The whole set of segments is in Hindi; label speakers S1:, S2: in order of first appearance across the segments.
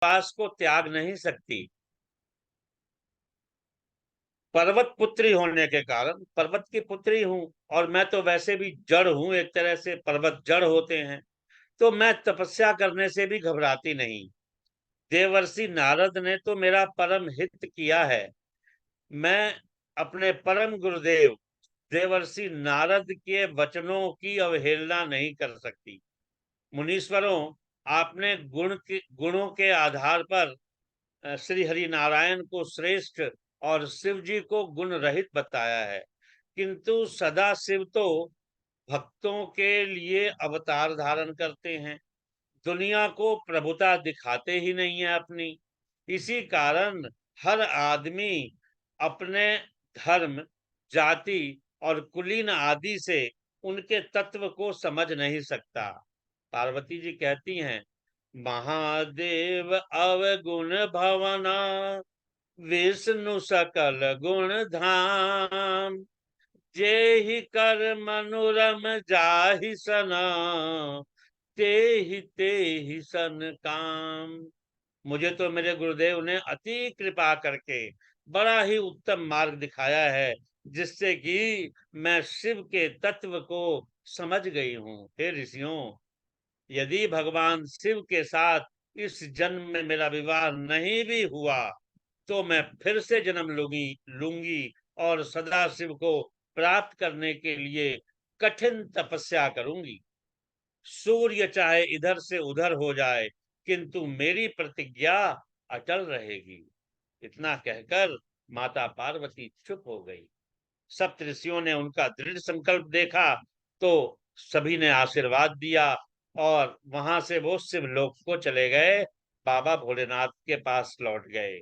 S1: पास को त्याग नहीं सकती। पर्वत पुत्री होने के कारण पर्वत की पुत्री हूं, और मैं तो वैसे भी जड़ हूं, एक तरह से पर्वत जड़ होते हैं। तो मैं तपस्या करने से भी घबराती नहीं। देवर्षि नारद ने तो मेरा परम हित किया है। मैं अपने परम गुरुदेव देवर्षि नारद के वचनों की अवहेलना नहीं कर सकती। मुनीश्वरों, आपने गुणों के आधार पर श्री हरि नारायण को श्रेष्ठ और शिव जी को गुण रहित बताया है, किंतु सदा शिव तो भक्तों के लिए अवतार धारण करते हैं, दुनिया को प्रभुता दिखाते ही नहीं है अपनी। इसी कारण हर आदमी अपने धर्म, जाति और कुलीन आदि से उनके तत्व को समझ नहीं सकता। पार्वती जी कहती हैं, महादेव अवगुण भवना, विष्णु सकल गुण धाम, जेहि कर मनोरम जाहि सना, तेहि सन काम। मुझे तो मेरे गुरुदेव ने अति कृपा करके बड़ा ही उत्तम मार्ग दिखाया है, जिससे कि मैं शिव के तत्व को समझ गई हूँ। हे ऋषियों, यदि भगवान शिव के साथ इस जन्म में मेरा विवाह नहीं भी हुआ, तो मैं फिर से जन्म लूंगी और सदा शिव को प्राप्त करने के लिए कठिन तपस्या करूंगी। सूर्य चाहे इधर से उधर हो जाए, किंतु मेरी प्रतिज्ञा अटल रहेगी। इतना कहकर माता पार्वती चुप हो गई। सप्तऋषियों ने उनका दृढ़ संकल्प देखा, तो सभी ने आशीर्वाद दिया, और वहां से वो शिवलोक को चले गए, बाबा भोलेनाथ के पास लौट गए।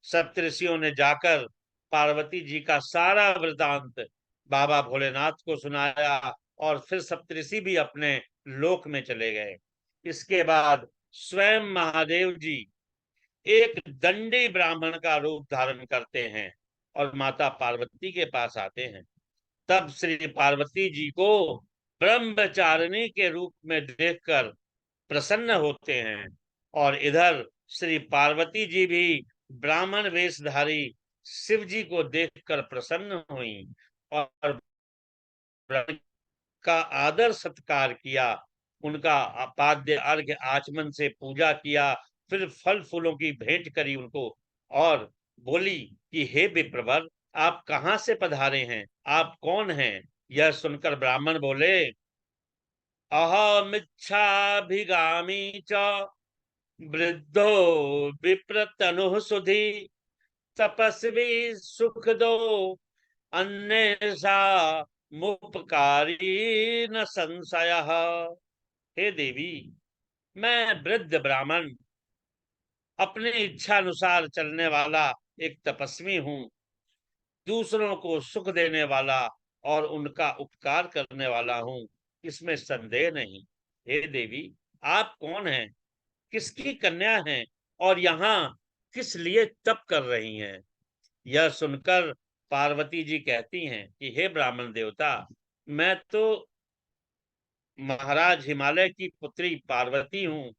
S1: सप्तऋषियों ने जाकर पार्वती जी का सारा वृतांत बाबा भोलेनाथ को सुनाया, और फिर सप्तऋषि भी अपने लोक में चले गए। इसके बाद स्वयं महादेव जी एक दंडी ब्राह्मण का रूप धारण करते हैं और माता पार्वती के पास आते हैं। तब श्री पार्वती जी को ब्रह्मचारिणी के रूप में देखकर प्रसन्न होते हैं, और इधर श्री पार्वती जी भी ब्राह्मण वेशधारी शिव जी को देखकर प्रसन्न हुई, और का आदर सत्कार किया, उनका आपाद्य अर्घ्य आचमन से पूजा किया, फिर फल फूलों की भेंट करी उनको, और बोली कि हे विप्रवर, आप कहाँ से पधारे हैं, आप कौन हैं? यह सुनकर ब्राह्मण बोले, अहमिच्छाभिगामी च वृद्धो विप्रतनु सुधी, तपस्वी सुख दो अन्येषा मुपकारी न संशय। हे देवी, मैं वृद्ध ब्राह्मण, अपनी इच्छा अनुसार चलने वाला एक तपस्वी हूँ, दूसरों को सुख देने वाला और उनका उपकार करने वाला हूँ, इसमें संदेह नहीं। हे देवी, आप कौन हैं, किसकी कन्या हैं, और यहाँ किस लिए तप कर रही हैं? यह सुनकर पार्वती जी कहती हैं कि हे ब्राह्मण देवता, मैं तो महाराज हिमालय की पुत्री पार्वती हूँ।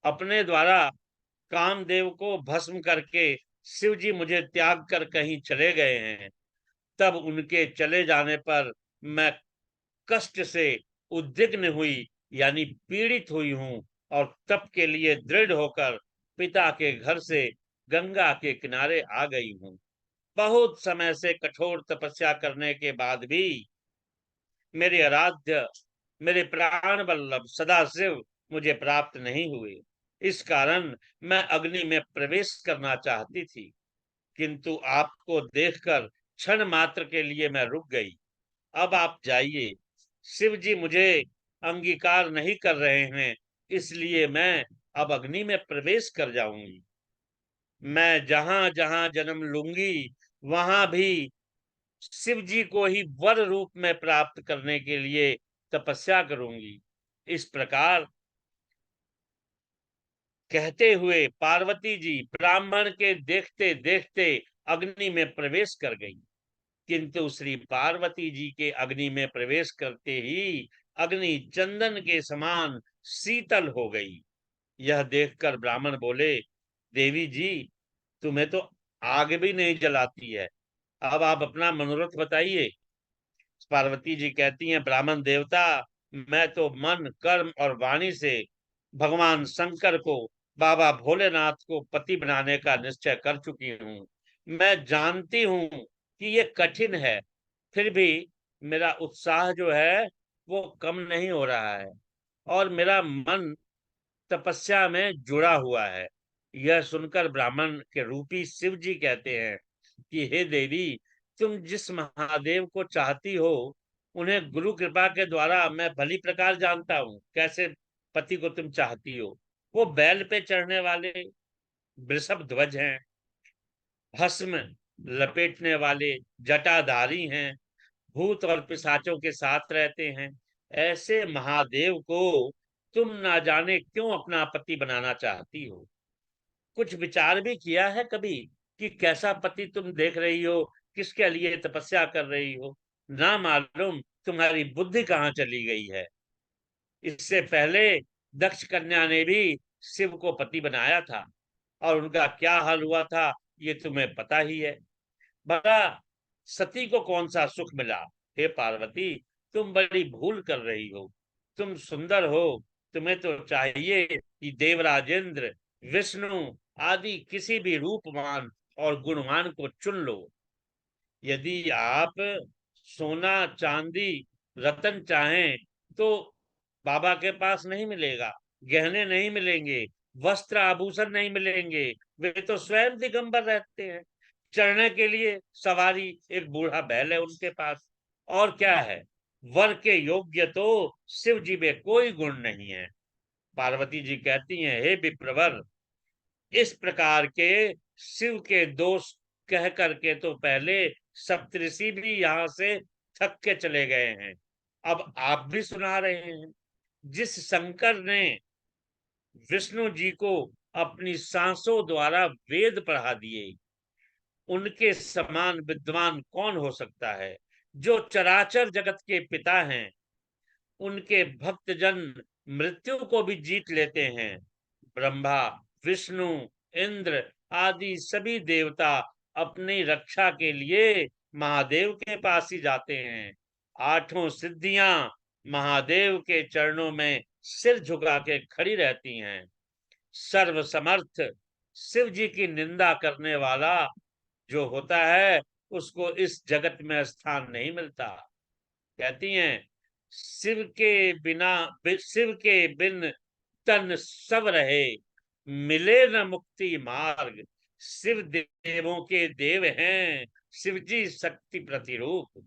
S1: अपने द्वारा कामदेव को भस्म करके शिव जी मुझे त्याग कर कहीं चले गए हैं। तब उनके चले जाने पर मैं कष्ट से उद्विग्न हुई, यानी पीड़ित हुई हूँ, और तप के लिए दृढ़ होकर पिता के घर से गंगा के किनारे आ गई हूँ। बहुत समय से कठोर तपस्या करने के बाद भी मेरे आराध्य, मेरे प्राण वल्लभ सदाशिव मुझे प्राप्त नहीं हुए। इस कारण मैं अग्नि में प्रवेश करना चाहती थी, किंतु आपको देखकर क्षण मात्र के लिए मैं रुक गई। अब आप जाइए, शिव जी मुझे अंगीकार नहीं कर रहे हैं, इसलिए मैं अब अग्नि में प्रवेश कर जाऊंगी। मैं जहां जहां जन्म लूंगी, वहां भी शिव जी को ही वर रूप में प्राप्त करने के लिए तपस्या करूंगी। इस प्रकार कहते हुए पार्वती जी ब्राह्मण के देखते देखते अग्नि में प्रवेश कर गई, किंतु श्री पार्वती जी के अग्नि में प्रवेश करते ही अग्नि चंदन के समान शीतल हो गई। यह देखकर ब्राह्मण बोले, देवी जी, तुम्हें तो आग भी नहीं जलाती है, अब आप अपना मनोरथ बताइए। पार्वती जी कहती हैं, ब्राह्मण देवता, मैं तो मन कर्म और वाणी से भगवान शंकर को, बाबा भोलेनाथ को पति बनाने का निश्चय कर चुकी हूँ। मैं जानती हूँ कि ये कठिन है, फिर भी मेरा उत्साह जो है वो कम नहीं हो रहा है और मेरा मन तपस्या में जुड़ा हुआ है। यह सुनकर ब्राह्मण के रूपी शिव जी कहते हैं कि हे देवी, तुम जिस महादेव को चाहती हो उन्हें गुरु कृपा के द्वारा मैं भली प्रकार जानता हूँ। कैसे पति को तुम चाहती हो? वो बैल पे चढ़ने वाले वृषभ ध्वज हैं, भस्म लपेटने वाले जटाधारी हैं, भूत और पिशाचों के साथ रहते हैं। ऐसे महादेव को तुम ना जाने क्यों अपना पति बनाना चाहती हो? कुछ विचार भी किया है कभी कि कैसा पति तुम देख रही हो, किसके लिए तपस्या कर रही हो? ना मालूम तुम्हारी बुद्धि कहाँ चली गई है। इससे पहले दक्ष कन्या ने भी शिव को पति बनाया था और उनका क्या हाल हुआ था ये तुम्हें पता ही है। भला सती को कौन सा सुख मिला? हे पार्वती, तुम बड़ी भूल कर रही हो। तुम सुंदर हो, तुम्हें तो चाहिए कि देवराज इंद्र, विष्णु आदि किसी भी रूपवान और गुणवान को चुन लो। यदि आप सोना चांदी रतन चाहें तो बाबा के पास नहीं मिलेगा, गहने नहीं मिलेंगे, वस्त्र आभूषण नहीं मिलेंगे। वे तो स्वयं दिगंबर रहते हैं। चढ़ने के लिए सवारी एक बूढ़ा बैल है उनके पास, और क्या है? वर के योग्य तो शिव जी में कोई गुण नहीं है। पार्वती जी कहती हैं, हे विप्रवर, इस प्रकार के शिव के दोष कह करके तो पहले सप्तऋषि भी यहाँ से थक के चले गए हैं, अब आप भी सुना रहे हैं। जिस शंकर ने विष्णु जी को अपनी सांसों द्वारा वेद पढ़ा दिए, उनके समान विद्वान कौन हो सकता है? जो चराचर जगत के पिता हैं, उनके भक्तजन मृत्यु को भी जीत लेते हैं। ब्रह्मा, विष्णु, इंद्र आदि सभी देवता अपनी रक्षा के लिए महादेव के पास ही जाते हैं। आठों सिद्धियां महादेव के चरणों में सिर झुका के खड़ी रहती हैं। सर्व समर्थ शिव जी की निंदा करने वाला जो होता है, उसको इस जगत में स्थान नहीं मिलता। कहती हैं, शिव के बिन तन सब रहे, मिले न मुक्ति मार्ग। शिव देवों के देव हैं, शिव जी शक्ति प्रतिरूप।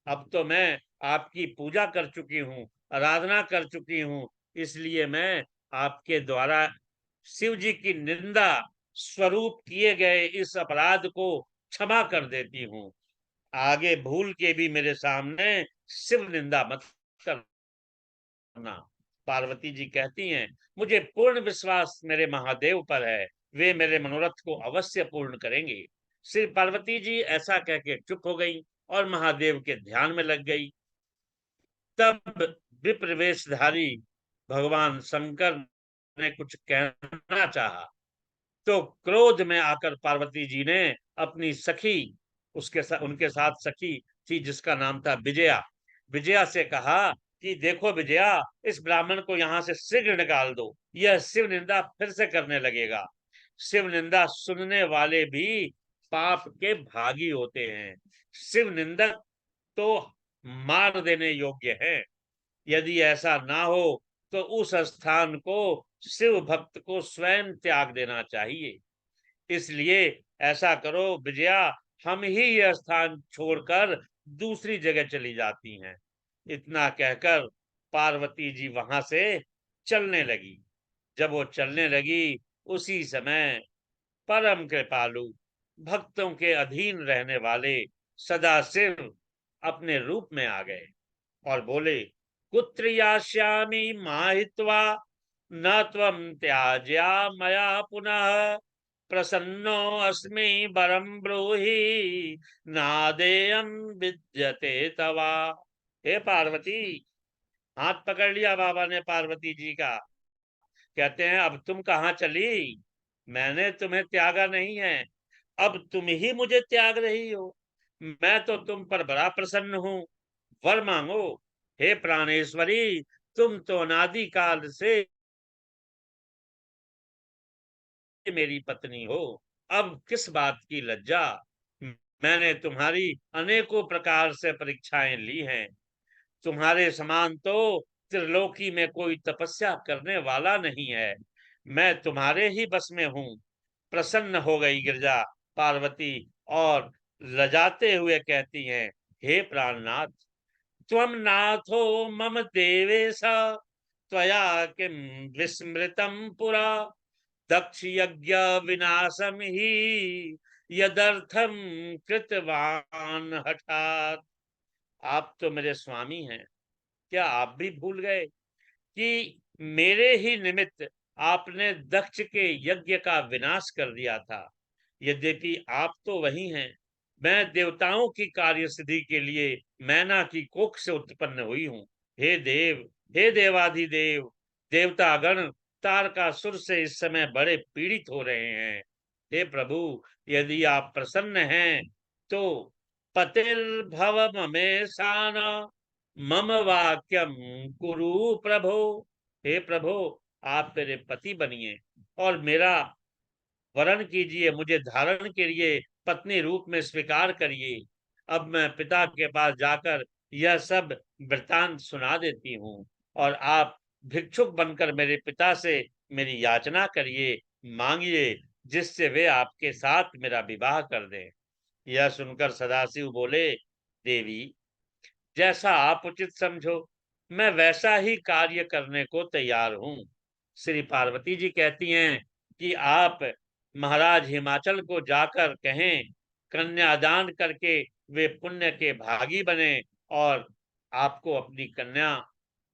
S1: अब तो मैं आपकी पूजा कर चुकी हूँ, आराधना कर चुकी हूँ, इसलिए मैं आपके द्वारा शिव जी की निंदा स्वरूप किए गए इस अपराध को क्षमा कर देती हूँ। आगे भूल के भी मेरे सामने शिव निंदा मत करना। पार्वती जी कहती हैं, मुझे पूर्ण विश्वास मेरे महादेव पर है, वे मेरे मनोरथ को अवश्य पूर्ण करेंगे। श्री पार्वती जी ऐसा कह के चुप हो गई और महादेव के ध्यान में लग गई। तब विप्रवेशधारी भगवान शंकर ने कुछ कहना चाहा, तो क्रोध में आकर पार्वती जी ने अपनी सखी, उनके साथ सखी थी जिसका नाम था विजया, विजया से कहा कि देखो विजया, इस ब्राह्मण को यहाँ से शीघ्र निकाल दो, यह शिव निंदा फिर से करने लगेगा। शिव निंदा सुनने वाले भी पाप के भागी होते हैं। शिव निंदक तो मार देने योग्य है। यदि ऐसा ना हो तो उस स्थान को शिव भक्त को स्वयं त्याग देना चाहिए। इसलिए ऐसा करो विजया, हम ही यह स्थान छोड़कर दूसरी जगह चली जाती हैं। इतना कहकर पार्वती जी वहां से चलने लगी। जब वो चलने लगी, उसी समय परम कृपालु, भक्तों के अधीन रहने वाले सदाशिव अपने रूप में आ गए और बोले, कुत्र यास्यामि माहित्वा न त्वं त्याज्या मया पुनः, प्रसन्नो अस्मि वरं ब्रूहि, नादेयं विद्यते तवा। हे पार्वती, हाथ पकड़ लिया बाबा ने पार्वती जी का कहते हैं अब तुम कहाँ चली, मैंने तुम्हें त्यागा नहीं है, अब तुम ही मुझे त्याग रही हो। मैं तो तुम पर बड़ा प्रसन्न हूँ, वर मांगो। हे प्राणेश्वरी, तुम तो अनादि काल से मेरी पत्नी हो, अब किस बात की लज्जा। मैंने तुम्हारी अनेकों प्रकार से परीक्षाएं ली हैं, तुम्हारे समान तो त्रिलोकी में कोई तपस्या करने वाला नहीं है, मैं तुम्हारे ही बस में हूँ। प्रसन्न हो गई गिरजा पार्वती और लजाते हुए कहती हैं, हे प्राणनाथ, त्वं नाथो मम देवेश, त्वया किं विस्मृतं पुरा, दक्ष यज्ञ विनाशम ही यदर्थम कृतवान हठात। आप तो मेरे स्वामी हैं, क्या आप भी भूल गए कि मेरे ही निमित्त आपने दक्ष के यज्ञ का विनाश कर दिया था। यद्यपि आप तो वही हैं, मैं देवताओं की कार्य सिद्धि के लिए मैना की कोख से उत्पन्न हुई हूँ। हे देव, हे देवाधिदेव, देवतागण तारकासुर से इस समय बड़े पीड़ित हो रहे हैं। हे प्रभु, यदि आप प्रसन्न हैं तो पतिर्भव ममेशान, मम वाक्यम कुरु प्रभो। हे प्रभो, आप मेरे पति बनिए और मेरा वरण कीजिए, मुझे धारण के लिए पत्नी रूप में स्वीकार करिए। अब मैं पिता के पास जाकर यह सब वृतांत सुना देती हूँ और आप भिक्षुक बनकर मेरे पिता से मेरी याचना करिए, मांगिए, जिससे वे आपके साथ मेरा विवाह कर दें। यह सुनकर सदाशिव बोले, देवी, जैसा आप उचित समझो, मैं वैसा ही कार्य करने को तैयार हूँ। श्री पार्वती जी कहती हैं कि आप महाराज हिमाचल को जाकर कहें, कन्यादान करके वे पुण्य के भागी बने और आपको अपनी कन्या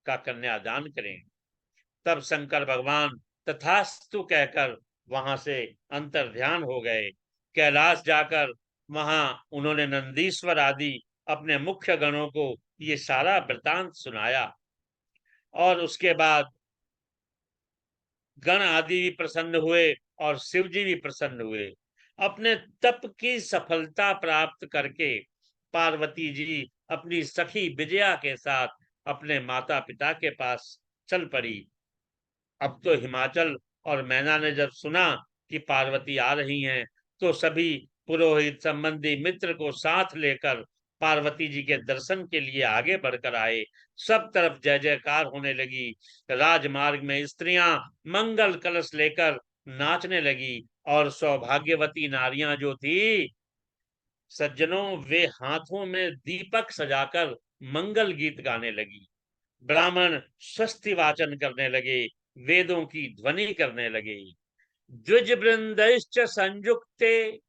S1: का कन्यादान करें। तब शंकर भगवान तथास्तु कहकर वहां से अंतर ध्यान हो गए। कैलाश जाकर वहां उन्होंने नंदीश्वर आदि अपने मुख्य गणों को ये सारा वृतांत सुनाया और उसके बाद गण आदि भी प्रसन्न हुए और शिव जी भी प्रसन्न हुए। अपने तप की सफलता प्राप्त करके पार्वती जी अपनी सखी विजया के साथ अपने माता पिता के पास चल पड़ी। अब तो हिमाचल और मैना ने जब सुना कि पार्वती आ रही हैं, तो सभी पुरोहित संबंधी मित्र को साथ लेकर पार्वती जी के दर्शन के लिए आगे बढ़कर आए। सब तरफ जय जयकार होने लगी। राजमार्ग में स्त्रियां मंगल कलश लेकर नाचने लगी और सौभाग्यवती नारियां जो थी, सज्जनों, वे हाथों में दीपक सजाकर मंगल गीत गाने लगी। ब्राह्मण स्वस्ति वाचन करने लगे, वेदों की ध्वनि करने लगे। द्विज वृंदैश्च संयुक्ते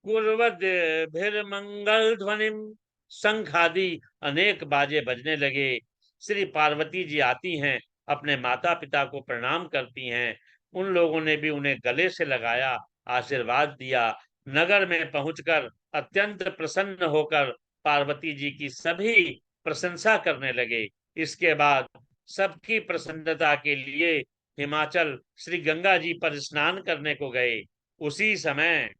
S1: कुर्वद्भिर्मंगल ध्वनिम, शंख आदि अनेक बाजे बजने लगे। श्री पार्वती जी आती हैं, अपने माता पिता को प्रणाम करती हैं। उन लोगों ने भी उन्हें गले से लगाया, आशीर्वाद दिया। नगर में पहुंचकर अत्यंत प्रसन्न होकर पार्वती जी की सभी प्रशंसा करने लगे। इसके बाद सबकी प्रसन्नता के लिए हिमाचल श्री गंगा जी पर स्नान करने को गए। उसी समय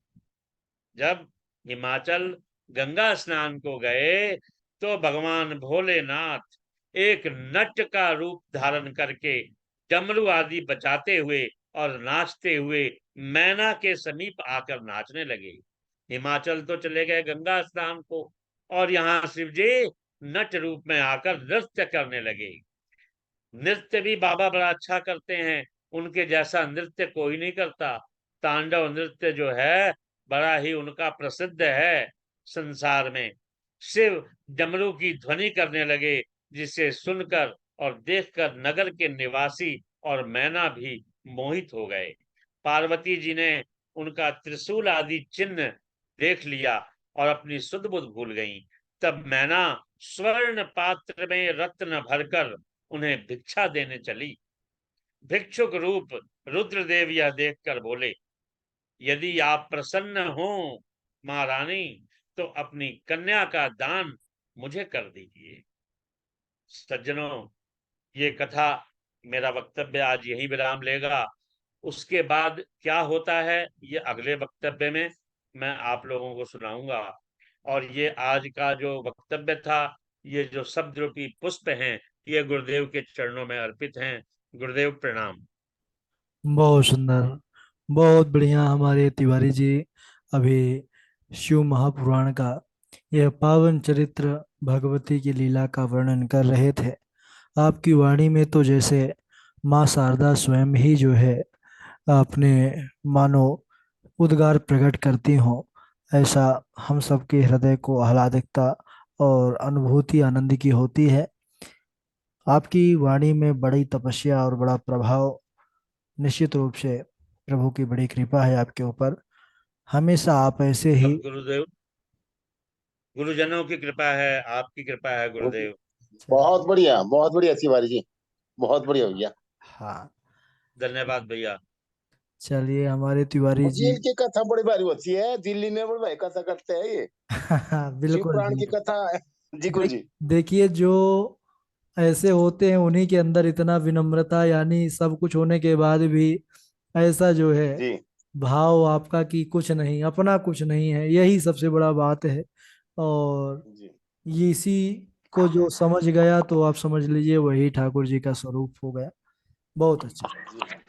S1: जब हिमाचल गंगा स्नान को गए, तो भगवान भोलेनाथ एक नट का रूप धारण करके डमरू आदि बजाते हुए और नाचते हुए मैना के समीप आकर नाचने लगे। हिमाचल तो चले गए गंगा स्नान को और यहाँ शिव जी नट रूप में आकर नृत्य करने लगे। नृत्य भी बाबा बड़ा अच्छा करते हैं, उनके जैसा नृत्य कोई नहीं करता। तांडव नृत्य जो है बड़ा ही उनका प्रसिद्ध है संसार में। शिव डमरू की ध्वनि करने लगे, जिसे सुनकर और देखकर नगर के निवासी और मैना भी मोहित हो गए। पार्वती जी ने उनका त्रिशूल आदि चिन्ह देख लिया और अपनी सुध बुध भूल गई। तब मैना स्वर्ण पात्र में रत्न भरकर उन्हें भिक्षा देने चली। भिक्षुक रूप रुद्रदेव यह देखकर बोले, यदि आप प्रसन्न हो महारानी, तो अपनी कन्या का दान मुझे कर दीजिए। सज्जनों, ये कथा मेरा वक्तव्य आज यही विराम लेगा। उसके बाद क्या होता है ये अगले वक्तव्य में मैं आप लोगों को सुनाऊंगा। और ये आज का जो वक्तव्य था, ये जो शब्द रूपी पुष्प हैं, ये गुरुदेव के चरणों में अर्पित हैं। गुरुदेव प्रणाम।
S2: बहुत सुंदर, बहुत बढ़िया हमारे तिवारी जी अभी शिव महापुराण का यह पावन चरित्र भगवती की लीला का वर्णन कर रहे थे। आपकी वाणी में तो जैसे माँ शारदा स्वयं ही जो है अपने मानो उद्गार प्रकट करती हो, ऐसा हम सबके हृदय को आह्लादिकता और अनुभूति आनंद की होती है। आपकी वाणी में बड़ी तपस्या और बड़ा प्रभाव, निश्चित रूप से प्रभु की बड़ी कृपा है आपके ऊपर। हमेशा आप ऐसे ही।
S1: सब गुरुदेव, गुरुजनों की कृपा है, आपकी कृपा है गुरुदेव।
S2: चलिए।
S3: बहुत बढ़िया तिवारी जी, बहुत बढ़िया भैया।
S2: हाँ,
S1: धन्यवाद भैया।
S2: चलिए हमारे तिवारी
S3: मुझे
S2: जी।
S3: इनकी कथा बड़ी भारी होती है, दिल्ली में बड़े भाई कथा करते हैं ये, शिव
S2: बिल्कुल
S3: पुराण की
S2: बिल्कुल।
S3: कथा। जी गुरु जी।
S2: देखिए, जो ऐसे होते हैं उन्हीं के अंदर इतना विनम्रता, यानी सब कुछ होने के बाद भी ऐसा जो है
S3: जी
S2: भाव आपका कि कुछ नहीं, अपना कुछ नहीं है, यही सबसे बड़ा बात है। और
S3: जी
S2: ये इसी को जो समझ गया तो आप समझ लीजिए वही ठाकुर जी का स्वरूप हो गया। बहुत अच्छा।
S3: जी।